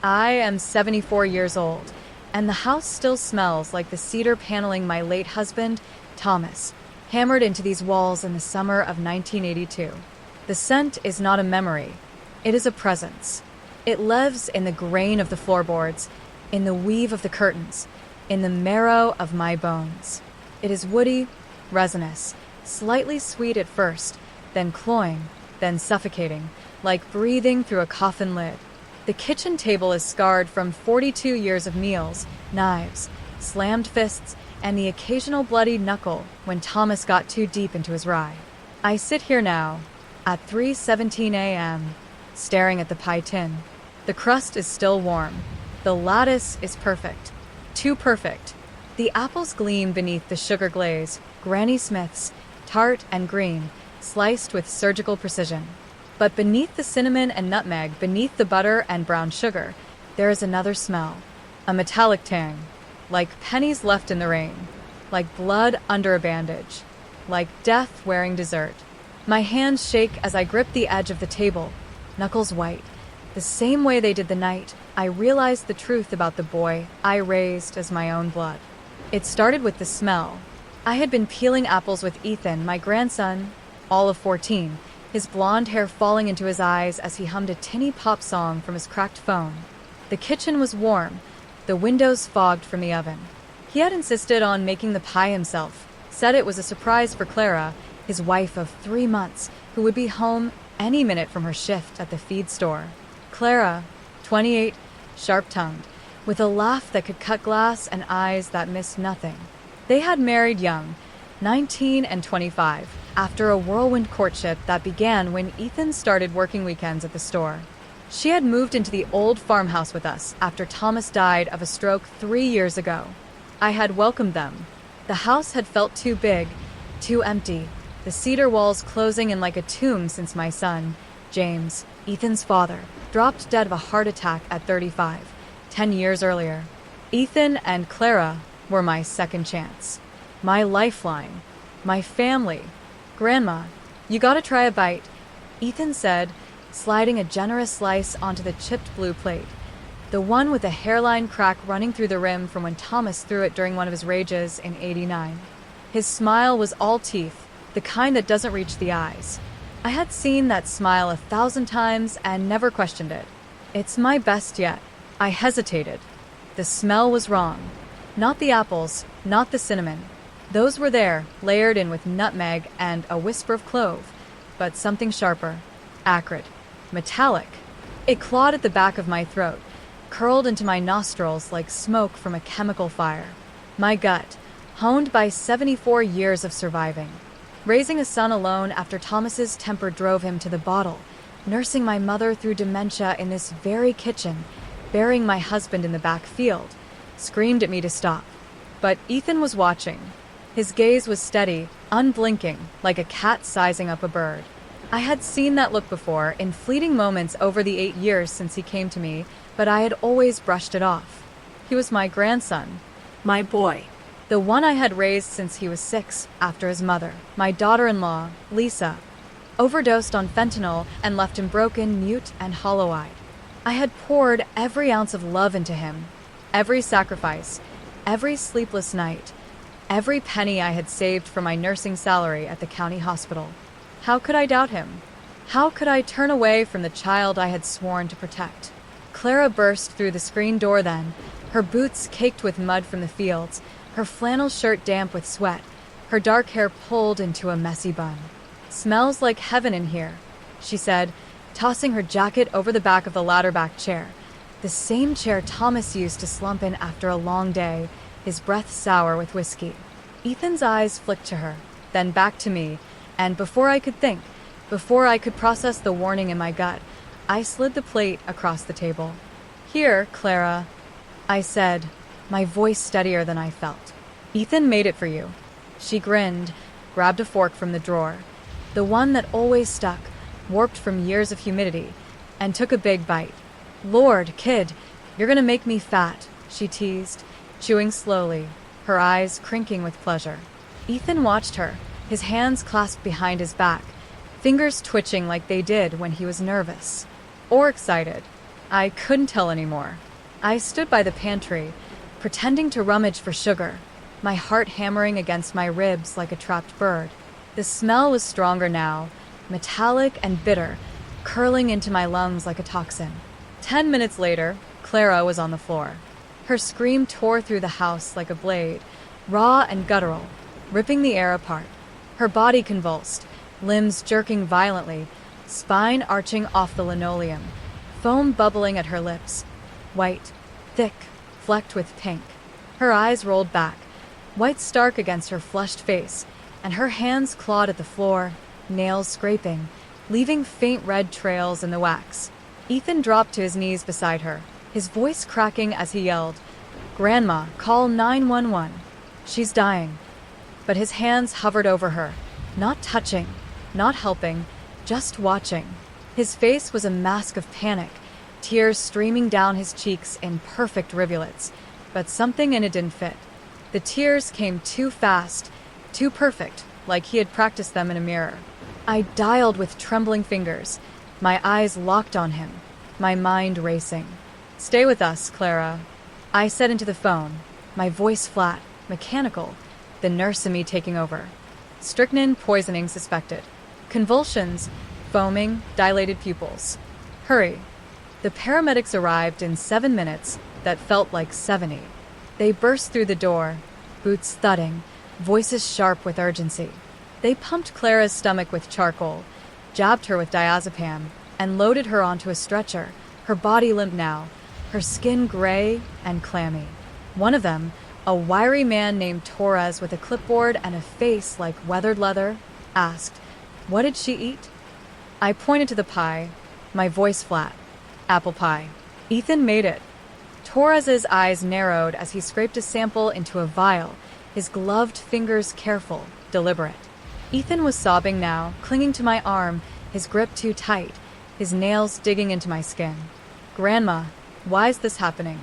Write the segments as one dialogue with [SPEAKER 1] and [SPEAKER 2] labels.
[SPEAKER 1] I am 74 years old, and the house still smells like the cedar paneling my late husband, Thomas, hammered into these walls in the summer of 1982. The scent is not a memory, it is a presence. It lives in the grain of the floorboards, in the weave of the curtains, in the marrow of my bones. It is woody, resinous, slightly sweet at first, then cloying, then suffocating, like breathing through a coffin lid. The kitchen table is scarred from 42 years of meals, knives, slammed fists, and the occasional bloody knuckle when Thomas got too deep into his rye. I sit here now, at 3:17 a.m., staring at the pie tin. The crust is still warm. The lattice is perfect. Too perfect. The apples gleam beneath the sugar glaze, Granny Smith's, tart and green, sliced with surgical precision. But beneath the cinnamon and nutmeg, beneath the butter and brown sugar, there is another smell. A metallic tang, like pennies left in the rain, like blood under a bandage, like death wearing dessert. My hands shake as I grip the edge of the table, knuckles white. The same way they did the night, I realized the truth about the boy I raised as my own blood. It started with the smell. I had been peeling apples with Ethan, my grandson, all of 14, his blonde hair falling into his eyes as he hummed a tinny pop song from his cracked phone. The kitchen was warm, the windows fogged from the oven. He had insisted on making the pie himself, said it was a surprise for Clara, his wife of 3 months, who would be home any minute from her shift at the feed store. Clara, 28, sharp-tongued, with a laugh that could cut glass and eyes that missed nothing. They had married young, 19 and 25, after a whirlwind courtship that began when Ethan started working weekends at the store. She had moved into the old farmhouse with us after Thomas died of a stroke 3 years ago. I had welcomed them. The house had felt too big, too empty, the cedar walls closing in like a tomb since my son, James, Ethan's father, dropped dead of a heart attack at 35, 10 years earlier. Ethan and Clara were my second chance, my lifeline, my family. Grandma, you gotta try a bite, Ethan said, sliding a generous slice onto the chipped blue plate, the one with a hairline crack running through the rim from when Thomas threw it during one of his rages in '89. His smile was all teeth, the kind that doesn't reach the eyes. I had seen that smile 1,000 times and never questioned it. It's my best yet. I hesitated. The smell was wrong. Not the apples, not the cinnamon. Those were there, layered in with nutmeg and a whisper of clove, but something sharper, acrid, metallic. It clawed at the back of my throat, curled into my nostrils like smoke from a chemical fire. My gut, honed by 74 years of surviving. Raising a son alone after Thomas's temper drove him to the bottle, nursing my mother through dementia in this very kitchen, burying my husband in the back field, screamed at me to stop. But Ethan was watching. His gaze was steady, unblinking, like a cat sizing up a bird. I had seen that look before, in fleeting moments over the 8 years since he came to me, but I had always brushed it off. He was my grandson, my boy. The one I had raised since he was 6, after his mother, my daughter-in-law, Lisa, overdosed on fentanyl and left him broken, mute, and hollow-eyed. I had poured every ounce of love into him, every sacrifice, every sleepless night, every penny I had saved for my nursing salary at the county hospital. How could I doubt him? How could I turn away from the child I had sworn to protect? Clara burst through the screen door then, her boots caked with mud from the fields, her flannel shirt damp with sweat, her dark hair pulled into a messy bun. "Smells like heaven in here," she said, tossing her jacket over the back of the ladder-back chair, the same chair Thomas used to slump in after a long day, his breath sour with whiskey. Ethan's eyes flicked to her, then back to me, and before I could think, before I could process the warning in my gut, I slid the plate across the table. "Here, Clara," I said, my voice steadier than I felt. "Ethan made it for you." She grinned, grabbed a fork from the drawer, the one that always stuck, warped from years of humidity, and took a big bite. "Lord, kid, you're gonna make me fat," she teased, chewing slowly, her eyes crinking with pleasure. Ethan watched her, his hands clasped behind his back, fingers twitching like they did when he was nervous. Or excited. I couldn't tell anymore. I stood by the pantry, pretending to rummage for sugar, my heart hammering against my ribs like a trapped bird. The smell was stronger now, metallic and bitter, curling into my lungs like a toxin. 10 minutes later, Clara was on the floor. Her scream tore through the house like a blade, raw and guttural, ripping the air apart. Her body convulsed, limbs jerking violently, spine arching off the linoleum, foam bubbling at her lips. White, thick, flecked with pink. Her eyes rolled back, white stark against her flushed face, and her hands clawed at the floor, nails scraping, leaving faint red trails in the wax. Ethan dropped to his knees beside her, his voice cracking as he yelled, "Grandma, call 911. She's dying." But his hands hovered over her, not touching, not helping, just watching. His face was a mask of panic, tears streaming down his cheeks in perfect rivulets, but something in it didn't fit. The tears came too fast, too perfect, like he had practiced them in a mirror. I dialed with trembling fingers, my eyes locked on him, my mind racing. "Stay with us, Clara," I said into the phone, my voice flat, mechanical, the nurse in me taking over. Strychnine poisoning suspected. Convulsions, foaming, dilated pupils. Hurry. The paramedics arrived in 7 minutes that felt like 70. They burst through the door, boots thudding, voices sharp with urgency. They pumped Clara's stomach with charcoal, jabbed her with diazepam, and loaded her onto a stretcher, her body limp now, her skin gray and clammy. One of them, a wiry man named Torres with a clipboard and a face like weathered leather, asked, "What did she eat?" I pointed to the pie, my voice flat. "Apple pie. Ethan made it." Torres's eyes narrowed as he scraped a sample into a vial, his gloved fingers careful, deliberate. Ethan was sobbing now, clinging to my arm, his grip too tight, his nails digging into my skin. "Grandma, why's this happening?"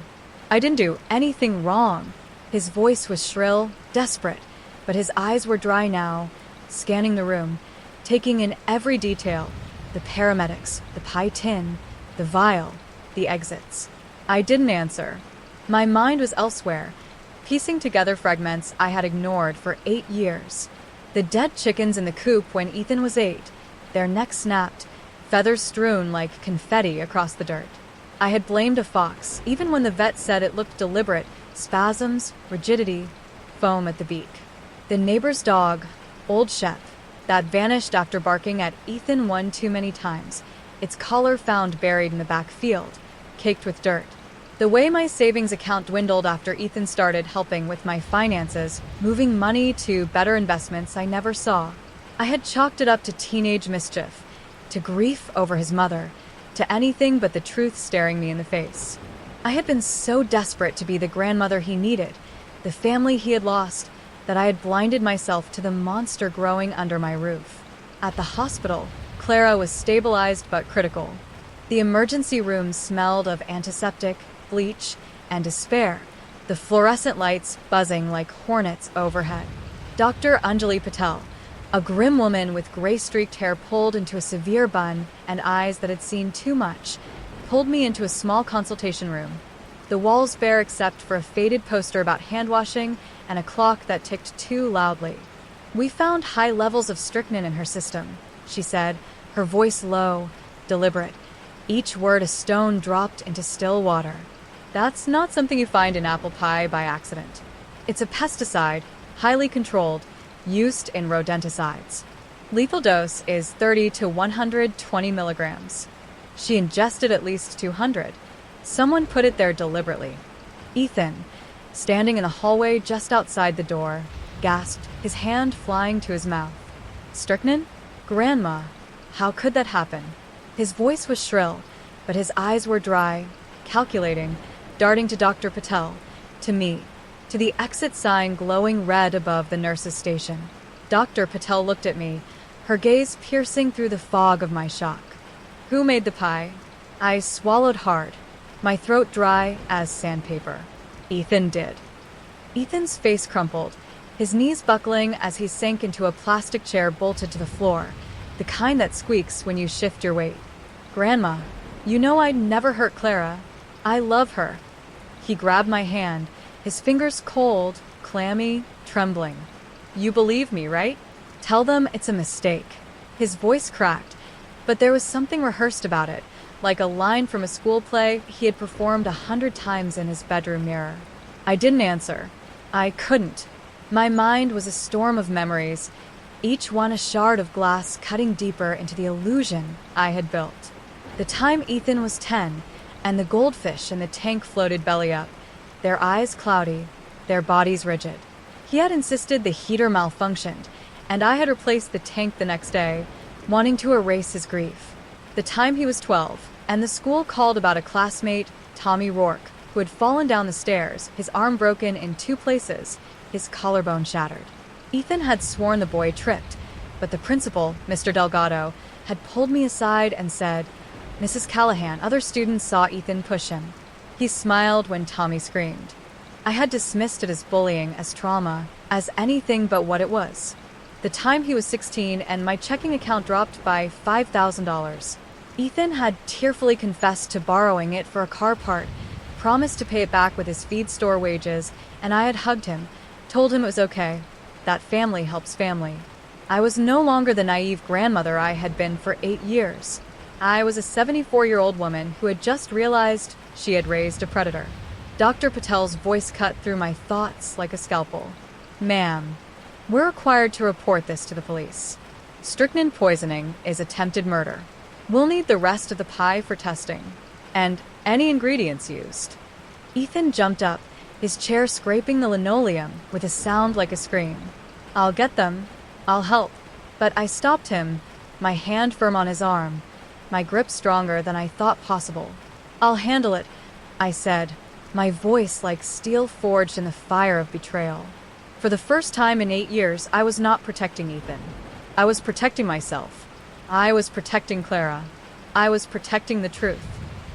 [SPEAKER 1] "I didn't do anything wrong." His voice was shrill, desperate, but his eyes were dry now, scanning the room, taking in every detail, the paramedics, the pie tin, the vial, the exits. I didn't answer. My mind was elsewhere, piecing together fragments I had ignored for 8 years. The dead chickens in the coop when Ethan was 8, their necks snapped, feathers strewn like confetti across the dirt. I had blamed a fox, even when the vet said it looked deliberate, spasms, rigidity, foam at the beak. The neighbor's dog, Old Shep, that vanished after barking at Ethan one too many times, its collar found buried in the back field, caked with dirt. The way my savings account dwindled after Ethan started helping with my finances, moving money to better investments I never saw. I had chalked it up to teenage mischief, to grief over his mother, to anything but the truth staring me in the face. I had been so desperate to be the grandmother he needed, the family he had lost, that I had blinded myself to the monster growing under my roof. At the hospital, Clara was stabilized but critical. The emergency room smelled of antiseptic, bleach, and despair, the fluorescent lights buzzing like hornets overhead. Dr. Anjali Patel, a grim woman with gray-streaked hair pulled into a severe bun and eyes that had seen too much, pulled me into a small consultation room. The walls bare except for a faded poster about hand-washing and a clock that ticked too loudly. "We found high levels of strychnine in her system," she said, her voice low, deliberate, each word a stone dropped into still water. "That's not something you find in apple pie by accident. It's a pesticide, highly controlled, used in rodenticides. Lethal dose is 30 to 120 milligrams. She ingested at least 200. Someone put it there deliberately." Ethan, standing in the hallway just outside the door, gasped, his hand flying to his mouth. "Strychnine? Grandma, how could that happen?" His voice was shrill, but his eyes were dry, calculating, darting to Dr. Patel, to me, to the exit sign glowing red above the nurse's station. Dr. Patel looked at me, her gaze piercing through the fog of my shock. "Who made the pie?" I swallowed hard, my throat dry as sandpaper. "Ethan did." Ethan's face crumpled, his knees buckling as he sank into a plastic chair bolted to the floor, the kind that squeaks when you shift your weight. "Grandma, You know I'd never hurt Clara. I love her." He grabbed my hand, his fingers cold, clammy, trembling. "You believe me, right? Tell them it's a mistake." His voice cracked, but there was something rehearsed about it, like a line from a school play he had performed 100 times in his bedroom mirror. I didn't answer. I couldn't. My mind was a storm of memories, each one a shard of glass cutting deeper into the illusion I had built. The time Ethan was 10, and the goldfish in the tank floated belly up, their eyes cloudy, their bodies rigid. He had insisted the heater malfunctioned, and I had replaced the tank the next day, wanting to erase his grief. The time he was 12, and the school called about a classmate, Tommy Rourke, who had fallen down the stairs, his arm broken in 2 places, his collarbone shattered. Ethan had sworn the boy tripped, but the principal, Mr. Delgado, had pulled me aside and said, "Mrs. Callahan, other students saw Ethan push him." He smiled when Tommy screamed. I had dismissed it as bullying, as trauma, as anything but what it was. The time he was 16 and my checking account dropped by $5,000. Ethan had tearfully confessed to borrowing it for a car part, promised to pay it back with his feed store wages, and I had hugged him, told him it was okay, that family helps family. I was no longer the naive grandmother I had been for 8 years. I was a 74-year-old woman who had just realized she had raised a predator. Dr. Patel's voice cut through my thoughts like a scalpel. "Ma'am, we're required to report this to the police. Strychnine poisoning is attempted murder. We'll need the rest of the pie for testing, and any ingredients used." Ethan jumped up, his chair scraping the linoleum with a sound like a scream. "I'll get them. I'll help." But I stopped him, my hand firm on his arm, my grip stronger than I thought possible. "I'll handle it," I said, my voice like steel forged in the fire of betrayal. For the first time in 8 years, I was not protecting Ethan. I was protecting myself. I was protecting Clara. I was protecting the truth.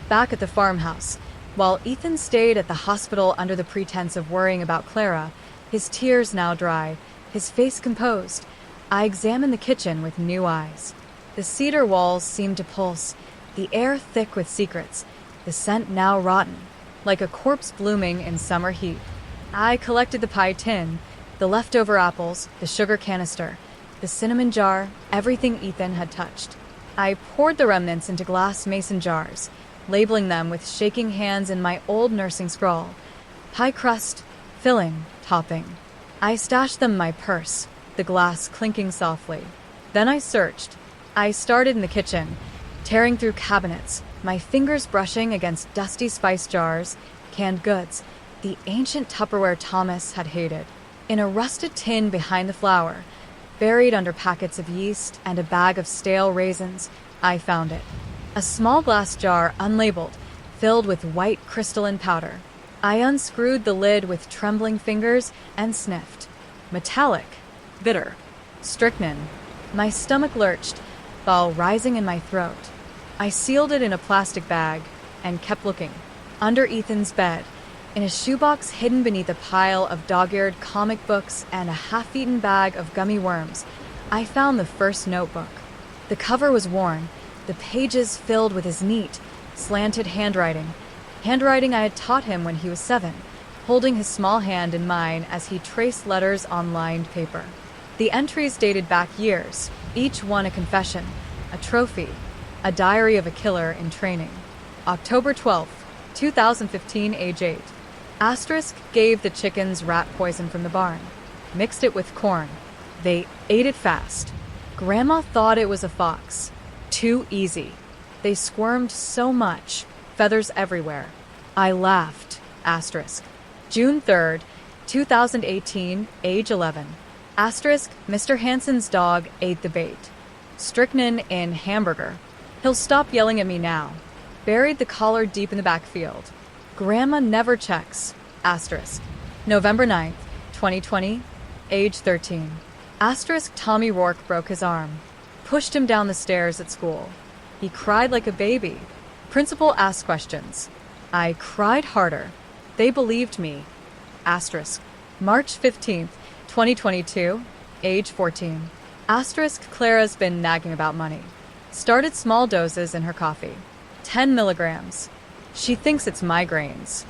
[SPEAKER 1] Back at the farmhouse, while Ethan stayed at the hospital under the pretense of worrying about Clara, his tears now dry, his face composed, I examined the kitchen with new eyes. The cedar walls seemed to pulse, the air thick with secrets, the scent now rotten, like a corpse blooming in summer heat. I collected the pie tin, the leftover apples, the sugar canister, the cinnamon jar, everything Ethan had touched. I poured the remnants into glass mason jars, labeling them with shaking hands in my old nursing scrawl. Pie crust, filling, topping. I stashed them in my purse, the glass clinking softly. Then I searched. I started in the kitchen, tearing through cabinets, my fingers brushing against dusty spice jars, canned goods, the ancient Tupperware Thomas had hated. In a rusted tin behind the flour, buried under packets of yeast and a bag of stale raisins, I found it. A small glass jar, unlabeled, filled with white crystalline powder. I unscrewed the lid with trembling fingers and sniffed. Metallic. Bitter. Strychnine. My stomach lurched, bile rising in my throat. I sealed it in a plastic bag and kept looking. Under Ethan's bed, in a shoebox hidden beneath a pile of dog-eared comic books and a half-eaten bag of gummy worms, I found the first notebook. The cover was worn, the pages filled with his neat, slanted handwriting I had taught him when he was 7, holding his small hand in mine as he traced letters on lined paper. The entries dated back years, each one a confession, a trophy, a diary of a killer in training. October 12th, 2015, age 8. Asterisk gave the chickens rat poison from the barn. Mixed it with corn. They ate it fast. Grandma thought it was a fox. Too easy. They squirmed so much. Feathers everywhere. I laughed. Asterisk. June 3rd, 2018, age 11. Asterisk, Mr. Hansen's dog ate the bait. Strychnine in hamburger. He'll stop yelling at me now. Buried the collar deep in the backfield. Grandma never checks. Asterisk. November 9th, 2020, age 13. Asterisk, Tommy Rourke broke his arm. Pushed him down the stairs at school. He cried like a baby. Principal asked questions. I cried harder. They believed me. Asterisk. March 15th, 2022, age 14. Asterisk, Clara's been nagging about money. Started small doses in her coffee. 10 milligrams. She thinks it's migraines.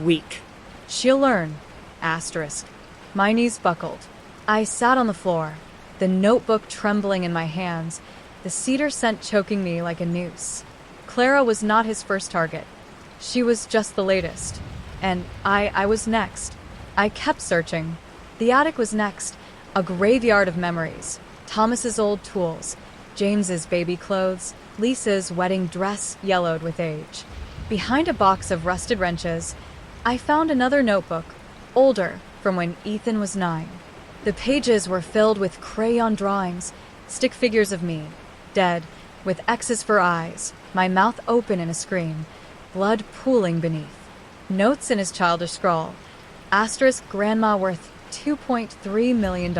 [SPEAKER 2] Weak.
[SPEAKER 1] She'll learn. Asterisk. My knees buckled. I sat on the floor, the notebook trembling in my hands, the cedar scent choking me like a noose. Clara was not his first target. She was just the latest. And I was next. I kept searching. The attic was next, a graveyard of memories. Thomas's old tools, James's baby clothes, Lisa's wedding dress yellowed with age. Behind a box of rusted wrenches, I found another notebook, older, from when Ethan was 9. The pages were filled with crayon drawings, stick figures of me, dead, with X's for eyes, my mouth open in a scream, blood pooling beneath. Notes in his childish scrawl. Asterisk grandma worth $2.3 million.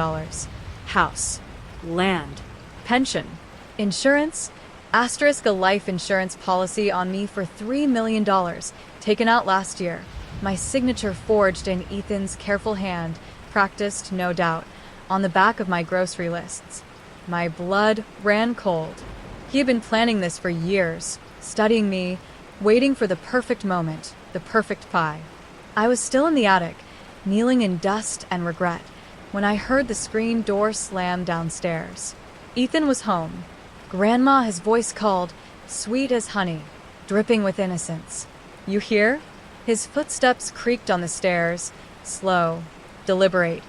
[SPEAKER 1] House.
[SPEAKER 2] Land.
[SPEAKER 1] Pension. Insurance. Asterisk a life insurance policy on me for $3 million, taken out last year. My signature forged in Ethan's careful hand, practiced, no doubt, on the back of my grocery lists. My blood ran cold. He had been planning this for years, studying me, waiting for the perfect moment, the perfect pie. I was still in the attic, kneeling in dust and regret, when I heard the screen door slam downstairs. Ethan was home. Grandma, his voice called, sweet as honey, dripping with innocence. You hear? His footsteps creaked on the stairs, slow, deliberate,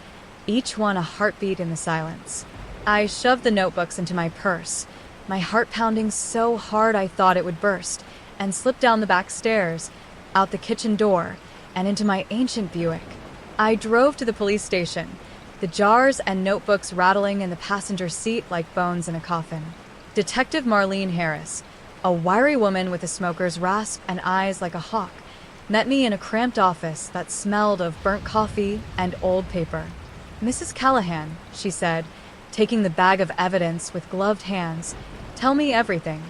[SPEAKER 1] each one a heartbeat in the silence. I shoved the notebooks into my purse, my heart pounding so hard I thought it would burst, and slipped down the back stairs, out the kitchen door, and into my ancient Buick. I drove to the police station, the jars and notebooks rattling in the passenger seat like bones in a coffin. Detective Marlene Harris, a wiry woman with a smoker's rasp and eyes like a hawk, met me in a cramped office that smelled of burnt coffee and old paper. Mrs. Callahan, she said, taking the bag of evidence with gloved hands, tell me everything.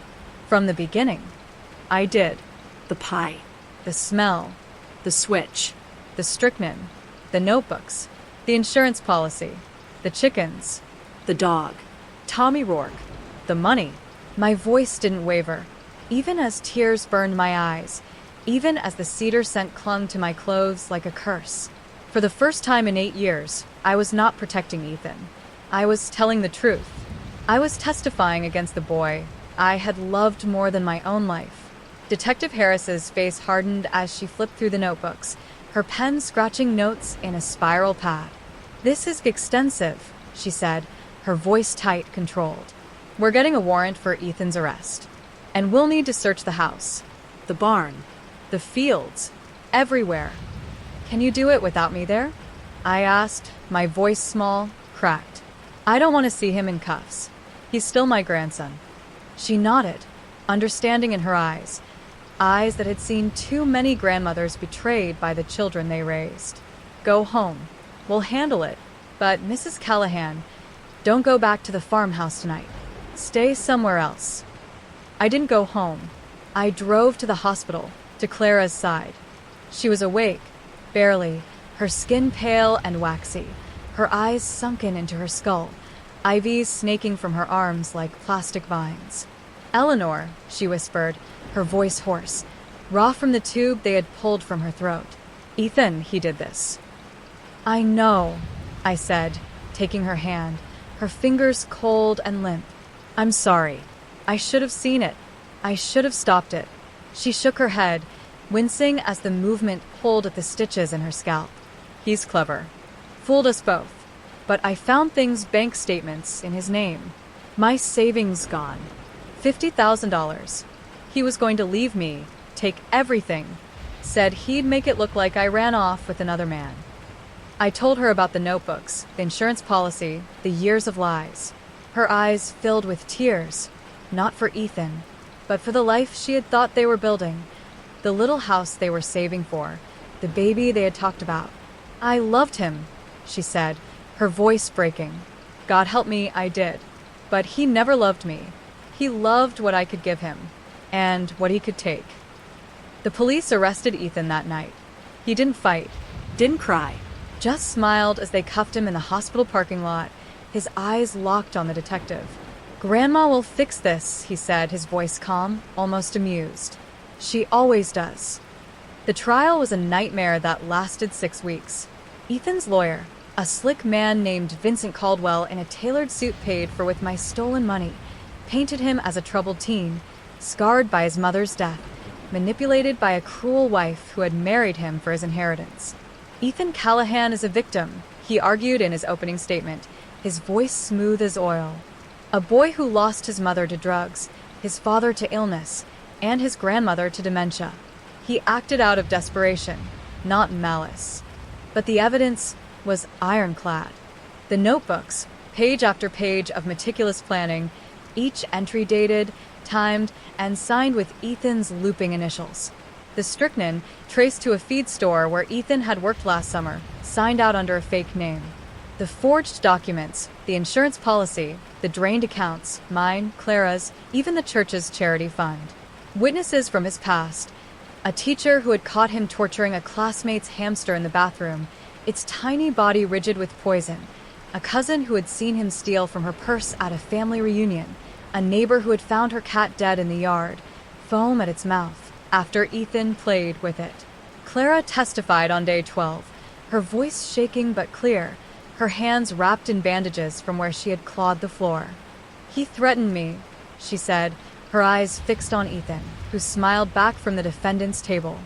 [SPEAKER 1] From the beginning. I did.
[SPEAKER 2] The pie.
[SPEAKER 1] The smell.
[SPEAKER 2] The switch.
[SPEAKER 1] The strychnine. The notebooks. The insurance policy. The chickens.
[SPEAKER 2] The dog.
[SPEAKER 1] Tommy Rourke. The money. My voice didn't waver, even as tears burned my eyes, even as the cedar scent clung to my clothes like a curse. For the first time in 8 years, I was not protecting Ethan. I was telling the truth. I was testifying against the boy I had loved more than my own life. Detective Harris's face hardened as she flipped through the notebooks, her pen scratching notes in a spiral pad. This is extensive, she said, her voice tight, controlled. We're getting a warrant for Ethan's arrest. And we'll need to search the house.
[SPEAKER 2] The barn.
[SPEAKER 1] The fields. Everywhere. Can you do it without me there? I asked, my voice small, cracked. I don't want to see him in cuffs. He's still my grandson. She nodded, understanding in her eyes that had seen too many grandmothers betrayed by the children they raised. Go home. We'll handle it. But Mrs. Callahan, don't go back to the farmhouse tonight. Stay somewhere else. I didn't go home. I drove to the hospital, to Clara's side. She was awake, barely, her skin pale and waxy, her eyes sunken into her skull, IVs snaking from her arms like plastic vines. Eleanor, she whispered, her voice hoarse, raw from the tube they had pulled from her throat. Ethan, he did this. I know, I said, taking her hand, her fingers cold and limp. I'm sorry. I should have seen it. I should have stopped it. She shook her head, wincing as the movement pulled at the stitches in her scalp. He's clever. Fooled us both. But I found things, bank statements, in his name. My savings gone. $50,000. He was going to leave me, take everything. Said he'd make it look like I ran off with another man. I told her about the notebooks, the insurance policy, the years of lies. Her eyes filled with tears, not for Ethan, but for the life she had thought they were building, the little house they were saving for, the baby they had talked about. I loved him, she said, her voice breaking. God help me, I did. But he never loved me. He loved what I could give him, and what he could take. The police arrested Ethan that night. He didn't fight, didn't cry, just smiled as they cuffed him in the hospital parking lot, his eyes locked on the detective. "Grandma will fix this," he said, his voice calm, almost amused. "She always does." The trial was a nightmare that lasted 6 weeks. Ethan's lawyer, a slick man named Vincent Caldwell in a tailored suit paid for with my stolen money, painted him as a troubled teen, scarred by his mother's death, manipulated by a cruel wife who had married him for his inheritance. Ethan Callahan is a victim, he argued in his opening statement, his voice smooth as oil. A boy who lost his mother to drugs, his father to illness, and his grandmother to dementia. He acted out of desperation, not malice. But the evidence was ironclad. The notebooks, page after page of meticulous planning, each entry dated, timed, and signed with Ethan's looping initials. The strychnine, traced to a feed store where Ethan had worked last summer, signed out under a fake name. The forged documents, the insurance policy, the drained accounts, mine, Clara's, even the church's charity fund. Witnesses from his past. A teacher who had caught him torturing a classmate's hamster in the bathroom, its tiny body rigid with poison. A cousin who had seen him steal from her purse at a family reunion. A neighbor who had found her cat dead in the yard, foam at its mouth, after Ethan played with it. Clara testified on day 12, her voice shaking but clear, her hands wrapped in bandages from where she had clawed the floor. "He threatened me," she said, her eyes fixed on Ethan, who smiled back from the defendant's table.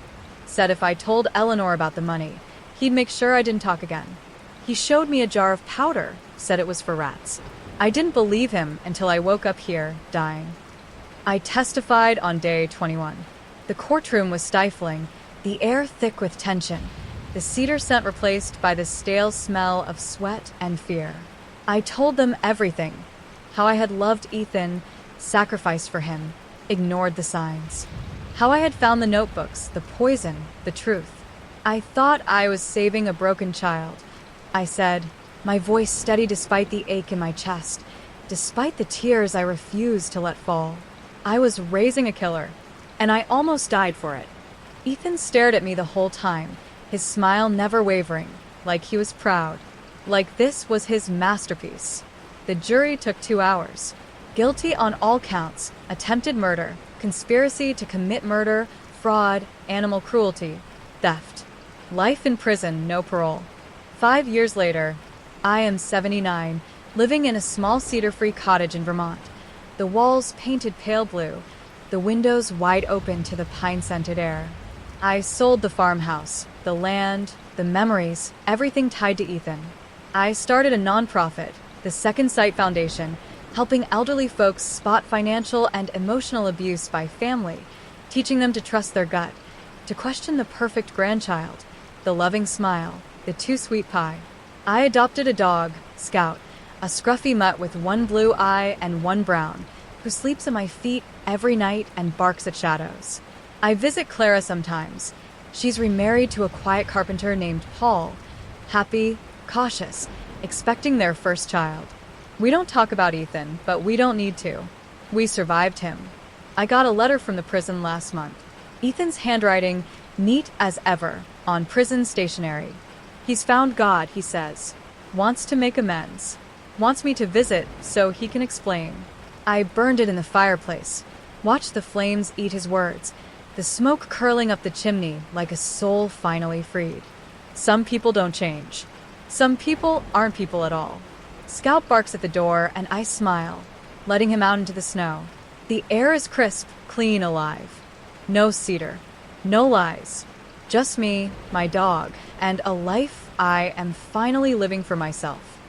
[SPEAKER 1] "Said if I told Eleanor about the money, he'd make sure I didn't talk again. He showed me a jar of powder, said it was for rats. I didn't believe him until I woke up here, dying." I testified on day 21. The courtroom was stifling, the air thick with tension, the cedar scent replaced by the stale smell of sweat and fear. I told them everything, how I had loved Ethan, sacrificed for him, ignored the signs. How I had found the notebooks, the poison, the truth. I thought I was saving a broken child, I said, my voice steady despite the ache in my chest, despite the tears I refused to let fall. I was raising a killer, and I almost died for it. Ethan stared at me the whole time, his smile never wavering, like he was proud, like this was his masterpiece. The jury took 2 hours. Guilty on all counts: attempted murder, conspiracy to commit murder, fraud, animal cruelty, theft. Life in prison, no parole. 5 years later, I am 79, living in a small cedar-free cottage in Vermont. The walls painted pale blue, the windows wide open to the pine-scented air. I sold the farmhouse, the land, the memories, everything tied to Ethan. I started a nonprofit, the Second Sight Foundation, helping elderly folks spot financial and emotional abuse by family, teaching them to trust their gut, to question the perfect grandchild, the loving smile, the too sweet pie. I adopted a dog, Scout, a scruffy mutt with one blue eye and one brown, who sleeps at my feet every night and barks at shadows. I visit Clara sometimes. She's remarried to a quiet carpenter named Paul, happy, cautious, expecting their first child. We don't talk about Ethan, but we don't need to. We survived him. I got a letter from the prison last month. Ethan's handwriting, neat as ever, on prison stationery. He's found God, he says. Wants to make amends. Wants me to visit so he can explain. I burned it in the fireplace. Watched the flames eat his words, the smoke curling up the chimney like a soul finally freed. Some people don't change. Some people aren't people at all. Scout barks at the door and I smile, letting him out into the snow. The air is crisp, clean, alive. No cedar. No lies. Just me, my dog, and a life I am finally living for myself.